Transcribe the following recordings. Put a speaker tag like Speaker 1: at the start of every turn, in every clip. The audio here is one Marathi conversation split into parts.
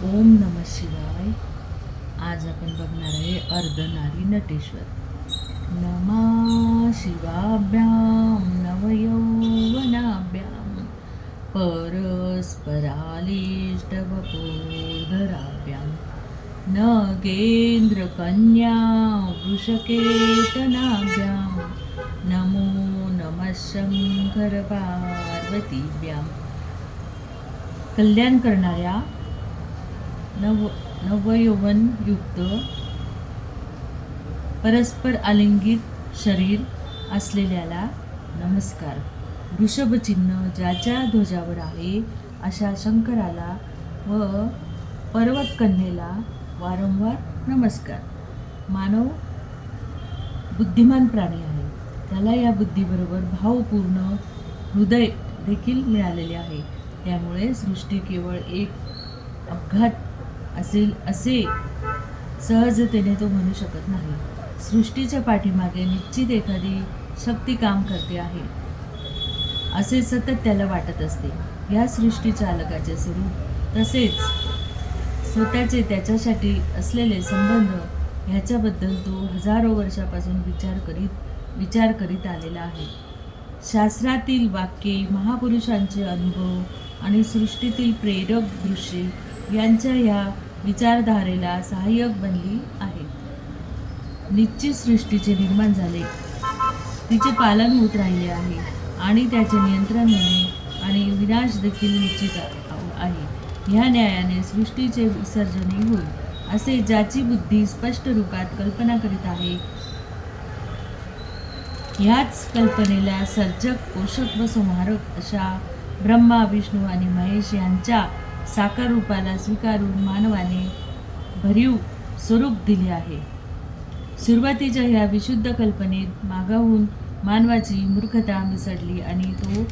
Speaker 1: ओम नमः शिवाय. आज आपण बघणार आहे अर्धनारी नटेश्वर. नमः शिवाभ्याम नवयौवनाभ्याम परस्परालिष्टवपोधराभ्याम नगेंद्रकन्या वृषकेतनाभ्याम नमो नमः शंकर पार्वतीभ्याम. कल्याण करणाऱ्या नवयौवनयुक्त परस्पर आलिंगित शरीर असलेल्याला नमस्कार. वृषभचिन्ह ज्याच्या ध्वजावर आहे अशा शंकराला व पर्वतकन्येला वारंवार नमस्कार. मानव बुद्धिमान प्राणी आहे. त्याला या बुद्धीबरोबर भावपूर्ण हृदय देखील मिळालेले आहे. त्यामुळे सृष्टी केवळ एक अपघात असेल असे सहजतेने तो म्हणू शकत नाही. सृष्टीच्या पाठीमागे निश्चित एखादी शक्ती काम करते आहे असे सतत त्याला वाटत असते. या सृष्टी चालकाचे स्वरूप तसेच स्वतःचे त्याच्यासाठी असलेले संबंध ह्याच्याबद्दल तो हजारो वर्षापासून विचार करीत आलेला आहे. शास्त्रातील वाक्ये, महापुरुषांचे अनुभव आणि सृष्टीतील प्रेरक दृश्ये यांच्या या विचारधारेला सहाय्यक बनली आहेत. निश्चित सृष्टीचे निर्माण झाले, तिचे पालन होत राहिले आहे आणि त्याचे नियंत्रण होणे आणि विनाश देखील निश्चित आहे. ह्या न्यायाने सृष्टीचे विसर्जनही होईल असे ज्याची बुद्धी स्पष्ट रूपात कल्पना करीत आहे. ह्याच कल्पनेला सर्जक, पोषक व संहारक अशा ब्रह्मा, विष्णू आणि महेश यांच्या साकार रूपाला स्वीकारून मानवाने भरीव स्वरूप दिले आहे. सुरुवातीच्या ह्या विशुद्ध कल्पनेत मागाहून मानवाची मूर्खता मिसळली आणि तो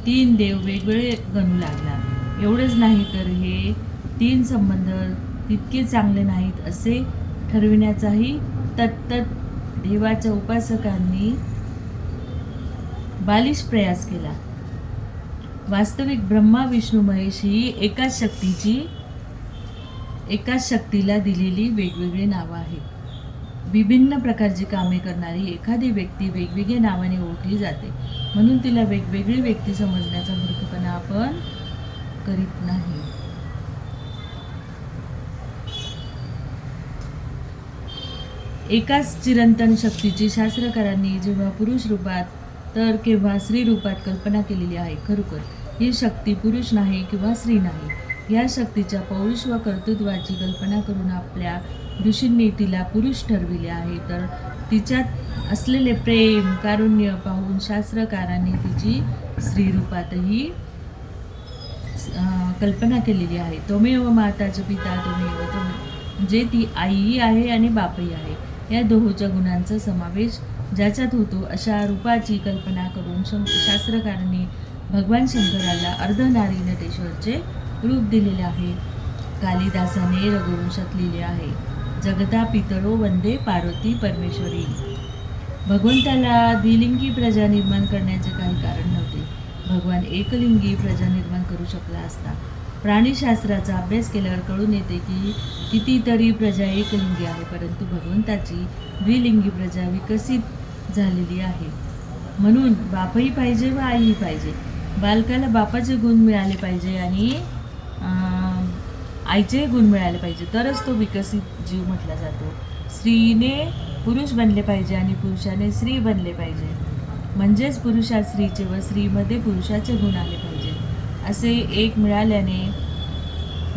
Speaker 1: 3 देव वेगवेगळे गणू लागला. एवढंच नाही तर हे 3 संबंध तितके चांगले नाहीत असे ठरविण्याचाही तत्तत देवाच्या उपासकांनी बालिश प्रयास केला. वास्तविक ब्रह्मा, विष्णू, महेश ही एकाच शक्तीला दिलेली वेगवेगळी नावं आहेत. विभिन्न प्रकारची कामे करणारी एखादी व्यक्ती वेगवेगळ्या नावाने ओळखली जाते. म्हणून तिला वेगवेगळी व्यक्ती समजण्याचा मूर्खपणा आपण करीत नाही. एकाच चिरंतन शक्तीची शास्त्रकारांनी जेव्हा पुरुष रूपात तर केव्हा स्त्री रूपात कल्पना केलेली आहे. खरोखर ही शक्ती पुरुष नाही किंवा स्त्री नाही. या शक्तीच्या पौरुष व कर्तृत्वाची कल्पना करून आपल्या ऋषींनी तिला पुरुष ठरविले आहे, तर तिच्यात असलेले प्रेम, कारुण्य पाहून शास्त्रकारांनी तिची स्त्री रूपातही कल्पना केलेली आहे. त्वमेव माताचं पिता त्वमेव म्हणजे ती आईही आहे आणि बापही आहे. या दोहोच्या गुणांचा समावेश ज्याच्यात होतो अशा रूपाची कल्पना करून शास्त्रकारांनी भगवान शंकराला अर्धनारी नटेश्वरचे रूप दिलेले आहे. कालिदासाने रघुवंशात लिहिले आहे, जगता पितरो वंदे पार्वती परमेश्वरी. भगवंताला द्विलिंगी प्रजा निर्माण करण्याचे काही कारण नव्हते. भगवान एकलिंगी प्रजा निर्माण करू शकला असता. प्राणीशास्त्राचा अभ्यास केल्यावर कळून येते की कितीतरी प्रजा एकलिंगी आहे, परंतु भगवंताची द्विलिंगी प्रजा विकसित झालेली आहे. म्हणून बापही पाहिजे व आईही पाहिजे. बालकाला बापाचे गुण मिळाले पाहिजे आणि आईचे गुण मिळाले पाहिजे, तरच तो विकसित जीव म्हटला जातो. स्त्रीने पुरुष बनले पाहिजे आणि पुरुषाने स्त्री बनले पाहिजे, म्हणजेच पुरुषात स्त्रीचे व स्त्रीमध्ये पुरुषाचे गुण आले पाहिजे. असे एक मिळाल्याने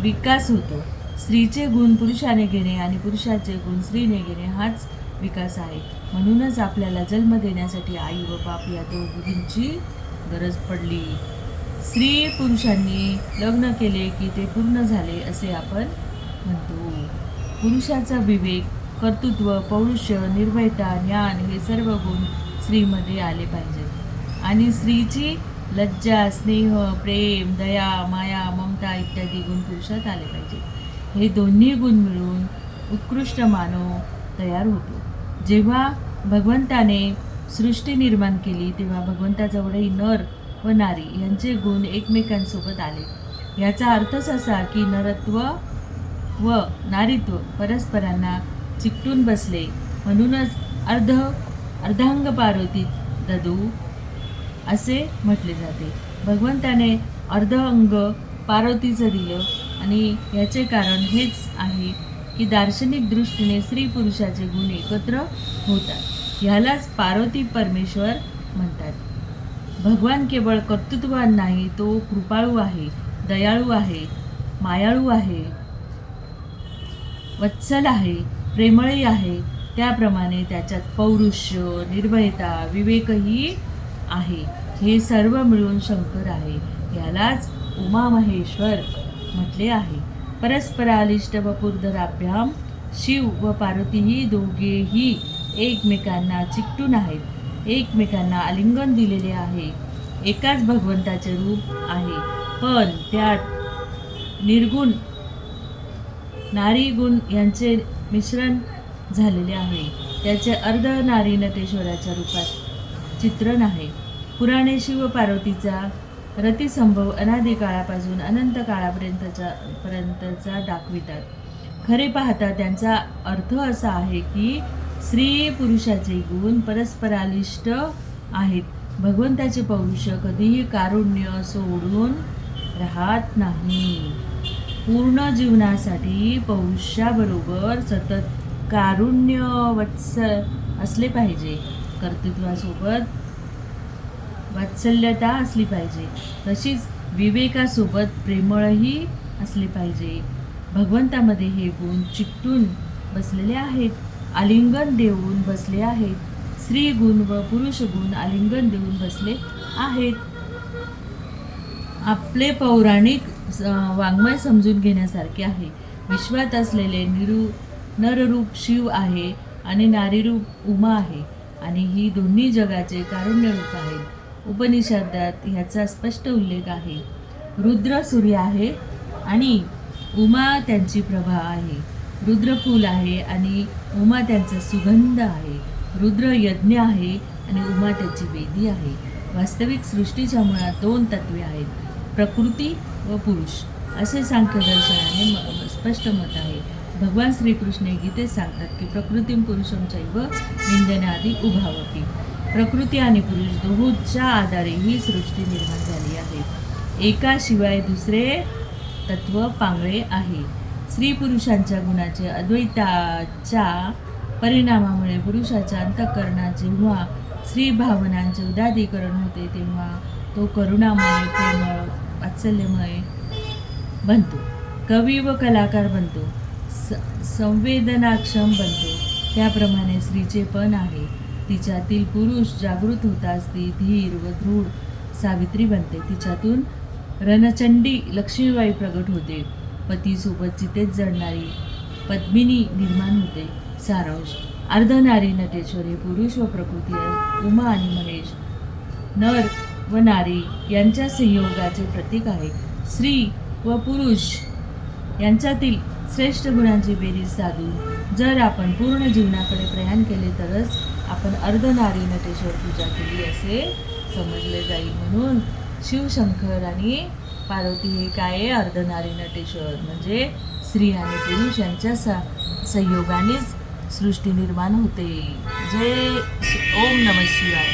Speaker 1: विकास होतो. स्त्रीचे गुण पुरुषाने घेणे आणि पुरुषाचे गुण स्त्रीने घेणे हाच विकास आहे. म्हणूनच आपल्याला जन्म देण्यासाठी आई व बाप या दोघींची गरज पडली. स्त्री पुरुषांनी लग्न केले की ते पूर्ण झाले असे आपण म्हणतो. पुरुषाचा विवेक, कर्तृत्व, पौरुष्य, निर्भयता, ज्ञान हे सर्व गुण स्त्रीमध्ये आले पाहिजेत आणि स्त्रीची लज्जा, स्नेह, प्रेम, दया, माया, ममता इत्यादी गुण पुरुषात आले पाहिजेत. हे दोन्ही गुण मिळून उत्कृष्ट मानव तयार होतो. जेव्हा भगवंताने सृष्टी निर्माण केली तेव्हा भगवंताजवळही नर व नारी यांचे गुण एकमेकांसोबत आले. याचा अर्थच असा की नरत्व व नारीत्व परस्परांना चिकटून बसले, म्हणूनच अर्धांग पार्वती ददू असे म्हटले जाते. भगवंताने अर्ध अंग पार्वतीचं दिलं आणि याचे कारण हेच आहे की दार्शनिक दृष्टीने स्त्री पुरुषाचे गुण एकत्र होतात. ह्यालाच पार्वती परमेश्वर म्हणतात. भगवान केवळ कर्तृत्ववान नाही, तो कृपाळू आहे, दयाळू आहे, मायाळू आहे, वत्सल आहे, प्रेमळही आहे. त्याप्रमाणे त्याच्यात पौरुष्य, निर्भयता, विवेकही आहे. हे सर्व मिळून शंकर आहे. यालाच उमामहेश्वर म्हटले आहे. परस्परालिष्ट वपुर्धराभ्याम शिव व पार्वती ही दोघेही एकमेकांना चिकटून आहेत, एकमेकांना आलिंगन दिलेले आहे. एकाच भगवंताचे रूप आहे, पण त्यात निर्गुण नारी गुण यांचे मिश्रण झालेले आहे. त्याचे अर्ध नारी नटेश्वराच्या रूपात चित्रण आहे. पुराणे शिव पार्वतीचा रतिसंभव अनादी काळापासून अनंत काळापर्यंतचा दाखवितात. खरे पाहता त्यांचा अर्थ असा आहे की स्त्री पुरुषाचे गुण परस्परालिष्ट आहेत. भगवंताचे पौरुष कधीही कारुण्य सोडून राहत नाही. पूर्ण जीवनासाठी पौरुषाबरोबर सतत कारुण्य वत्सल असले पाहिजे. कर्तृत्वासोबत वात्सल्यता असली पाहिजे. तशीच विवेकासोबत प्रेमळही असले पाहिजे. भगवंतामध्ये हे गुण चिकटून बसलेले आहेत, आलिंगन देऊन बसले आहेत. स्त्री गुण व पुरुष गुण आलिंगन देऊन बसले आहेत. आपले पौराणिक वाङ्मय समजून घेण्यासारखे आहे. विश्वात असलेले नररूप शिव आहे आणि नारीरूप उमा आहे आणि ही दोन्ही जगाचे कारुण्यरूप आहेत. उपनिषदात ह्याचा स्पष्ट उल्लेख आहे. रुद्र सूर्य आहे आणि उमा त्यांची प्रभा आहे. रुद्र फूल आहे आणि उमा त्यांचा सुगंध आहे. रुद्र यज्ञ आहे आणि उमा त्याची वेदी आहे. वास्तविक सृष्टीच्या मुळात दोन तत्वे आहेत, प्रकृती व पुरुष, असे सांख्यदर्शनाने स्पष्ट मत आहे. भगवान श्रीकृष्ण गीतेत सांगतात की प्रकृतीम पुरुषम चैव विंदनादी उभावपी. प्रकृती आणि पुरुष दोहोंच्या आधारे ही सृष्टी निर्माण झाली आहे. एकाशिवाय दुसरे तत्व पांगळे आहे. स्त्री पुरुषांच्या गुणाचे अद्वैताच्या परिणामामुळे पुरुषाच्या अंतःकरणात जेव्हा स्त्री भावनांचे उदादीकरण होते तेव्हा तो करुणामय, प्रेमळ, वात्सल्यमय बनतो. कवी व कलाकार बनतो, संवेदनाक्षम बनतो. त्याप्रमाणे स्त्रीचे पण आहे. तिच्यातील पुरुष जागृत होताच ती धीर व दृढ सावित्री बनते. तिच्यातून रणचंडी लक्ष्मीबाई प्रगट होते. पतीसोबत चितेत जळणारी पद्मिनी निर्माण होते. सारांश: अर्धनारी नटेश्वर हे पुरुष व प्रकृती, उमा आणि महेश नर व नारी यांच्या संयोगाचे प्रतीक आहे. स्त्री व पुरुष यांच्यातील श्रेष्ठ गुणांची बेरीज साधून जर आपण पूर्ण जीवनाकडे प्रयाण केले तरच आपण अर्धनारी नटेश्वर पूजा केली असे समजले जाईल. म्हणून शिवशंकर आणि पार्वती हे काय आहे? अर्धनारी नटेश्वर, म्हणजे स्त्री आणि पुरुष यांच्या संयोगानेच सृष्टी निर्माण होते. जय ओम नमः शिवाय.